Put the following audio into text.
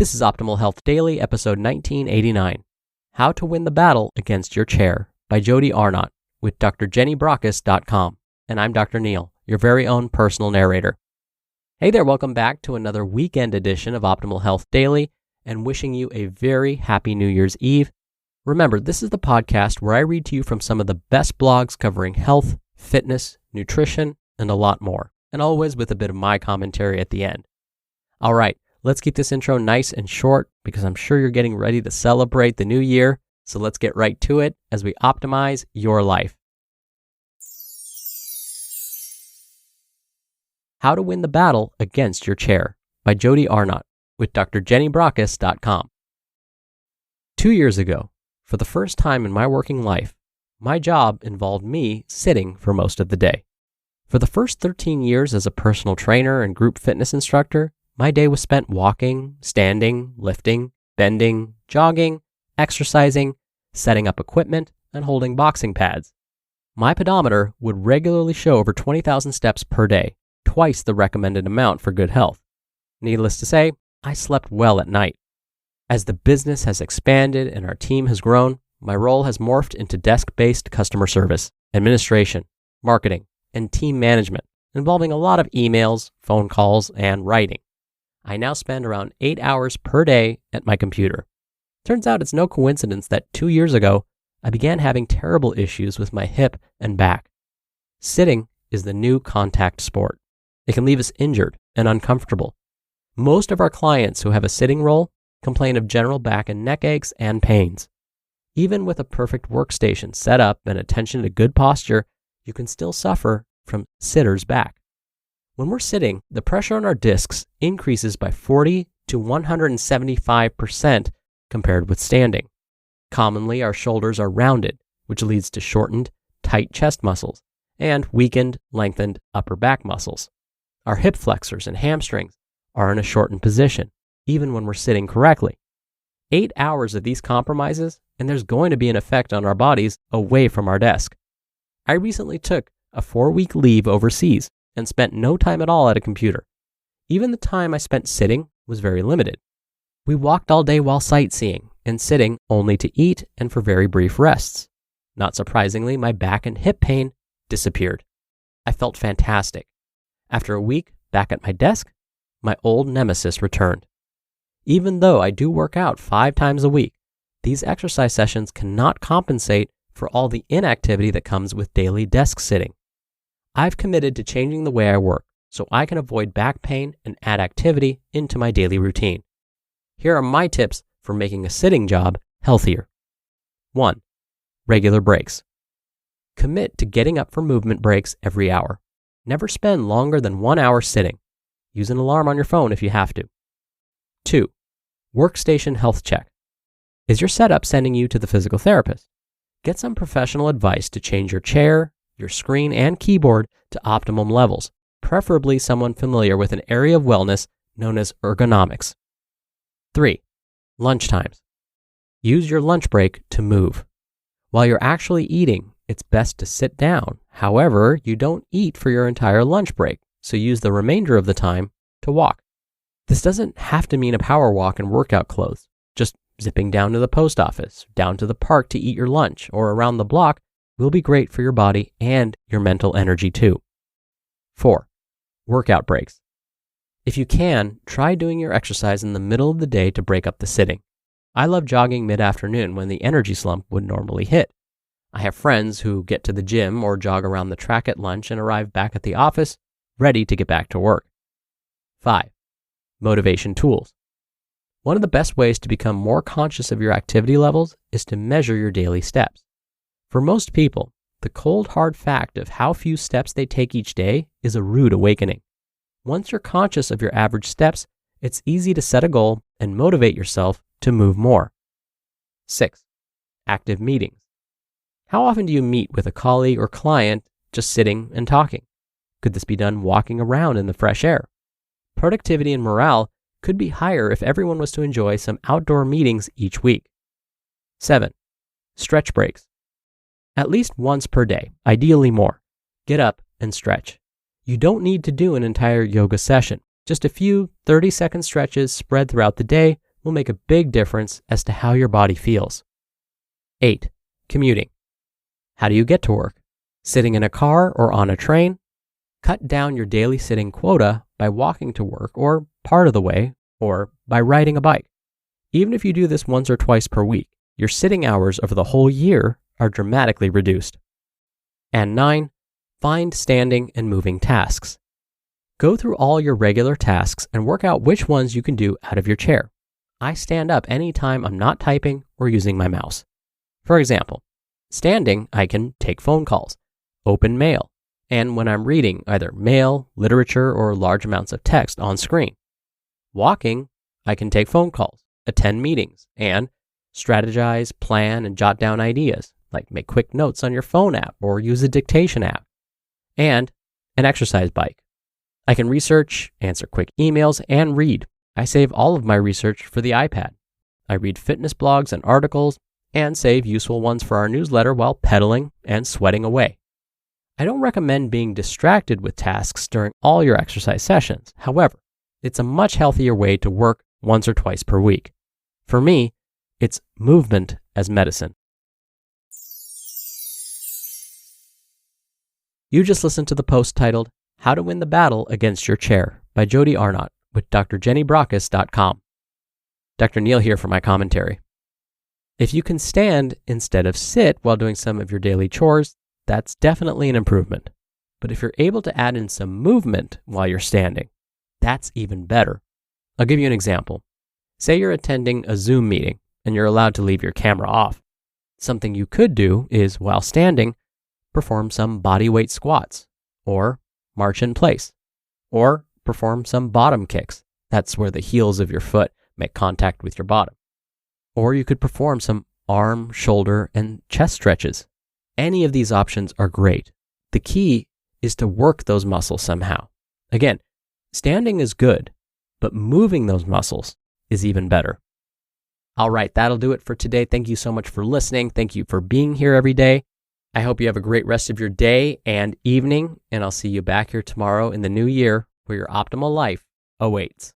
This is Optimal Health Daily, episode 1989, How to Win the Battle Against Your Chair by Jodie Arnot with drjennybrockis.com. And I'm Dr. Neil, your very own personal narrator. Hey there, welcome back to another weekend edition of Optimal Health Daily, and wishing you a very happy New Year's Eve. Remember, this is the podcast where I read to you from some of the best blogs covering health, fitness, nutrition, and a lot more, and always with a bit of my commentary at the end. All right, let's keep this intro nice and short because I'm sure you're getting ready to celebrate the new year, so let's get right to it as we optimize your life. How to Win the Battle Against Your Chair by Jodie Arnot with drjennybrockis.com. 2 years ago, for the first time in my working life, my job involved me sitting for most of the day. For the first 13 years as a personal trainer and group fitness instructor, my day was spent walking, standing, lifting, bending, jogging, exercising, setting up equipment, and holding boxing pads. My pedometer would regularly show over 20,000 steps per day, twice the recommended amount for good health. Needless to say, I slept well at night. As the business has expanded and our team has grown, my role has morphed into desk-based customer service, administration, marketing, and team management, involving a lot of emails, phone calls, and writing. I now spend around 8 hours per day at my computer. Turns out it's no coincidence that 2 years ago, I began having terrible issues with my hip and back. Sitting is the new contact sport. It can leave us injured and uncomfortable. Most of our clients who have a sitting role complain of general back and neck aches and pains. Even with a perfect workstation set up and attention to good posture, you can still suffer from sitter's back. When we're sitting, the pressure on our discs increases by 40 to 175% compared with standing. Commonly, our shoulders are rounded, which leads to shortened, tight chest muscles and weakened, lengthened upper back muscles. Our hip flexors and hamstrings are in a shortened position, even when we're sitting correctly. 8 hours of these compromises, and there's going to be an effect on our bodies away from our desk. I recently took a 4-week leave overseas and spent no time at all at a computer. Even the time I spent sitting was very limited. We walked all day while sightseeing and sitting only to eat and for very brief rests. Not surprisingly, my back and hip pain disappeared. I felt fantastic. After a week back at my desk, my old nemesis returned. Even though I do work out 5 times a week, these exercise sessions cannot compensate for all the inactivity that comes with daily desk sitting. I've committed to changing the way I work so I can avoid back pain and add activity into my daily routine. Here are my tips for making a sitting job healthier. 1. Regular breaks. Commit to getting up for movement breaks every hour. Never spend longer than 1 hour sitting. Use an alarm on your phone if you have to. 2. Workstation health check. Is your setup sending you to the physical therapist? Get some professional advice to change your chair, your screen, and keyboard to optimum levels, preferably someone familiar with an area of wellness known as ergonomics. 3. Lunch times. Use your lunch break to move. While you're actually eating, it's best to sit down. However, you don't eat for your entire lunch break, so use the remainder of the time to walk. This doesn't have to mean a power walk in workout clothes. Just zipping down to the post office, down to the park to eat your lunch, or around the block will be great for your body and your mental energy too. 4. Workout breaks. If you can, try doing your exercise in the middle of the day to break up the sitting. I love jogging mid-afternoon when the energy slump would normally hit. I have friends who get to the gym or jog around the track at lunch and arrive back at the office ready to get back to work. 5. Motivation tools. One of the best ways to become more conscious of your activity levels is to measure your daily steps. For most people, the cold hard fact of how few steps they take each day is a rude awakening. Once you're conscious of your average steps, it's easy to set a goal and motivate yourself to move more. 6. Active meetings. How often do you meet with a colleague or client just sitting and talking? Could this be done walking around in the fresh air? Productivity and morale could be higher if everyone was to enjoy some outdoor meetings each week. 7. Stretch breaks. At least once per day, ideally more. Get up and stretch. You don't need to do an entire yoga session. Just a few 30-second stretches spread throughout the day will make a big difference as to how your body feels. 8. Commuting. How do you get to work? Sitting in a car or on a train? Cut down your daily sitting quota by walking to work or part of the way, or by riding a bike. Even if you do this once or twice per week, your sitting hours over the whole year are dramatically reduced. And 9. Find standing and moving tasks. Go through all your regular tasks and work out which ones you can do out of your chair. I stand up anytime I'm not typing or using my mouse. For example, standing, I can take phone calls, open mail, and when I'm reading either mail, literature, or large amounts of text on screen. Walking, I can take phone calls, attend meetings, and strategize, plan, and jot down ideas, like make quick notes on your phone app or use a dictation app. And an exercise bike. I can research, answer quick emails, and read. I save all of my research for the iPad. I read fitness blogs and articles, and save useful ones for our newsletter while pedaling and sweating away. I don't recommend being distracted with tasks during all your exercise sessions. However, it's a much healthier way to work once or twice per week. For me, it's movement as medicine. You just listened to the post titled, How to Win the Battle Against Your Chair by Jodie Arnot with drjennybrockus.com. Dr. Neil here for my commentary. If you can stand instead of sit while doing some of your daily chores, that's definitely an improvement. But if you're able to add in some movement while you're standing, that's even better. I'll give you an example. Say you're attending a Zoom meeting and you're allowed to leave your camera off. Something you could do is, while standing, perform some bodyweight squats, or march in place, or perform some bottom kicks. That's where the heels of your foot make contact with your bottom. Or you could perform some arm, shoulder, and chest stretches. Any of these options are great. The key is to work those muscles somehow. Again, standing is good, but moving those muscles is even better. All right, that'll do it for today. Thank you so much for listening. Thank you for being here every day. I hope you have a great rest of your day and evening, and I'll see you back here tomorrow in the new year where your optimal life awaits.